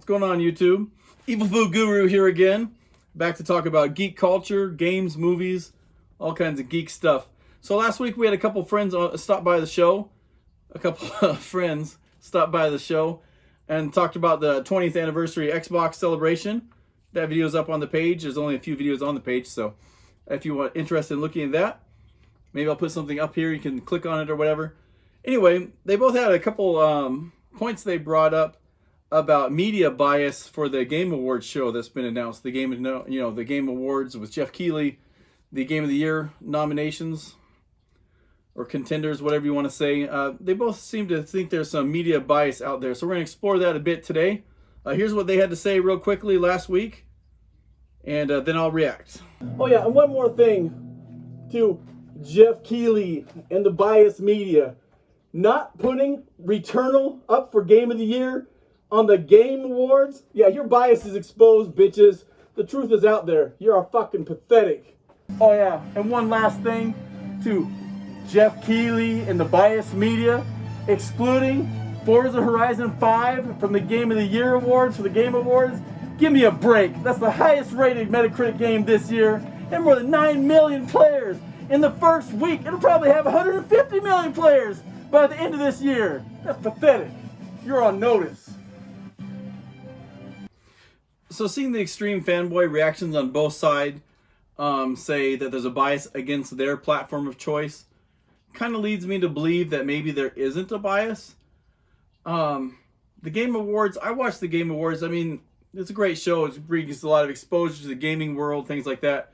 What's going on, YouTube? Evil Food Guru here again. Back to talk about geek culture, games, movies, all kinds of geek stuff. So last week we had a couple friends stop by the show. A couple of friends stopped by the show and talked about the 20th anniversary Xbox celebration. That video is up on the page. There's only a few videos on the page, so if you want interested in looking at that, maybe I'll put something up here. You can click on it or whatever. Anyway, they both had a couple points they brought up about media bias for the Game Awards show that's been announced. The Game, the Game Awards with Geoff Keighley, the Game of the Year nominations or contenders, whatever you want to say. They both seem to think there's some media bias out there, so we're going to explore that a bit today. Here's what they had to say real quickly last week, and then I'll react. Oh yeah, and one more thing to Geoff Keighley and the biased media. Not putting Returnal up for Game of the Year on the Game Awards? Yeah, your bias is exposed, bitches. The truth is out there. You're fucking pathetic. Oh yeah, and one last thing to Geoff Keighley and the biased media, excluding Forza Horizon 5 from the Game of the Year awards for the Game Awards. Give me a break. That's the highest rated Metacritic game this year, and more than 9 million players in the first week. It'll probably have 150 million players by the end of this year. That's pathetic. You're on notice. So seeing the extreme fanboy reactions on both sides say that there's a bias against their platform of choice kind of leads me to believe that maybe there isn't a bias. The Game Awards, I watched the Game Awards. I mean, it's a great show. It brings a lot of exposure to the gaming world, things like that.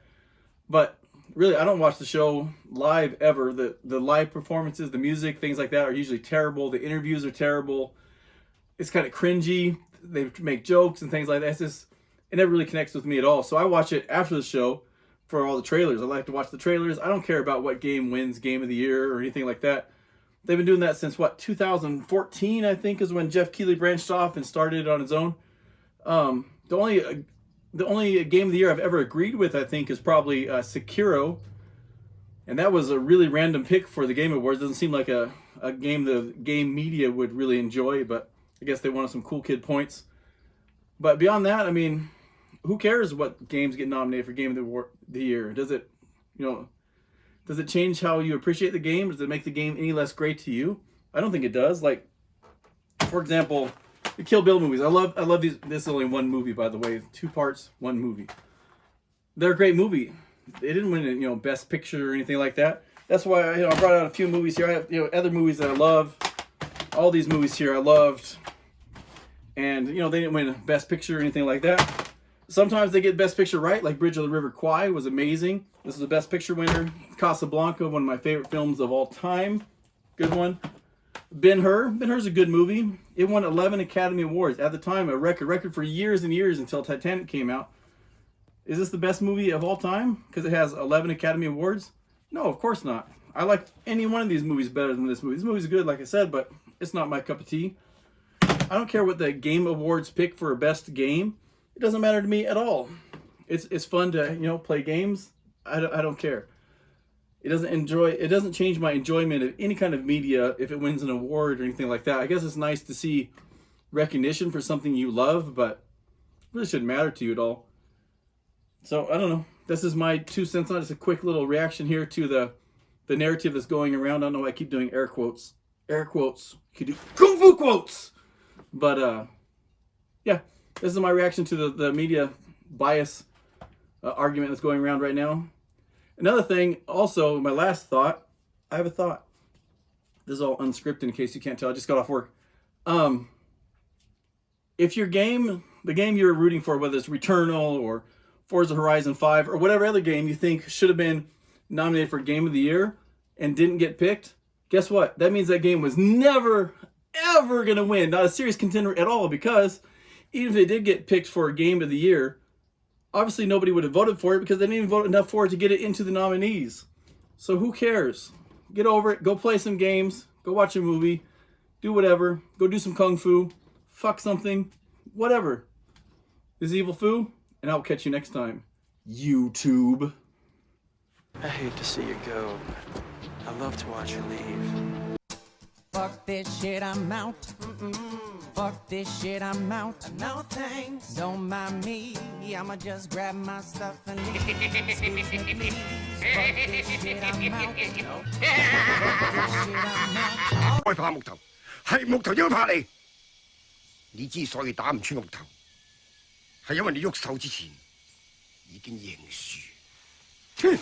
But really, I don't watch the show live ever. The live performances, the music, things like that are usually terrible. The interviews are terrible. It's kind of cringy. They make jokes and things like that. It never really connects with me at all. So I watch it after the show for all the trailers. I like to watch the trailers. I don't care about what game wins Game of the Year or anything like that. They've been doing that since, 2014, I think, is when Geoff Keighley branched off and started on his own. The only Game of the Year I've ever agreed with, I think, is probably Sekiro. And that was a really random pick for the Game Awards. Doesn't seem like a game the game media would really enjoy, but I guess they wanted some cool kid points. But beyond that, I mean, who cares what games get nominated for Game of the Year? Does it, does it change how you appreciate the game? Does it make the game any less great to you? I don't think it does. Like, for example, the Kill Bill movies. I love these. This is only one movie, by the way. 2 parts, 1 movie. They're a great movie. They didn't win, Best Picture or anything like that. That's why I brought out a few movies here. I have, other movies that I love. All these movies here I loved. And, they didn't win Best Picture or anything like that. Sometimes they get Best Picture right, like Bridge of the River Kwai was amazing. This is a Best Picture winner. Casablanca, one of my favorite films of all time. Good one. Ben-Hur. Ben-Hur's a good movie. It won 11 Academy Awards. At the time, a record for years and years until Titanic came out. Is this the best movie of all time? Because it has 11 Academy Awards? No, of course not. I like any one of these movies better than this movie. This movie's good, like I said, but it's not my cup of tea. I don't care what the Game Awards pick for a best game. It doesn't matter to me at all. It's fun to, play games. I don't care. It doesn't change my enjoyment of any kind of media if it wins an award or anything like that. I guess it's nice to see recognition for something you love, but it really shouldn't matter to you at all. So, I don't know. This is my 2 cents on it. Just a quick little reaction here to the narrative that's going around. I don't know why I keep doing air quotes. Air quotes. You could do Kung Fu quotes! But, yeah. This is my reaction to the media bias argument that's going around right now. Another thing, also, my last thought, I have a thought. This is all unscripted in case you can't tell. I just got off work. If the game you're rooting for, whether it's Returnal or Forza Horizon 5 or whatever other game you think should have been nominated for Game of the Year and didn't get picked, guess what? That means that game was never, ever going to win. Not a serious contender at all, because even if it did get picked for Game of the Year, obviously nobody would have voted for it because they didn't even vote enough for it to get it into the nominees. So who cares? Get over it. Go play some games. Go watch a movie. Do whatever. Go do some kung fu. Fuck something. Whatever. This is Evil Foo, and I'll catch you next time. YouTube. I hate to see you go. I love to watch you leave. Fuck this shit, I'm out. Fuck this shit, I'm out. No thanks, don't mind me. I'ma just grab my stuff and leave. Excuse me, please. Fuck this shit, I'm out. Fuck this shit, I'm out. 害怕木頭，係木頭要怕你。你之所以打唔穿木頭，係因為你喐手之前已經認輸。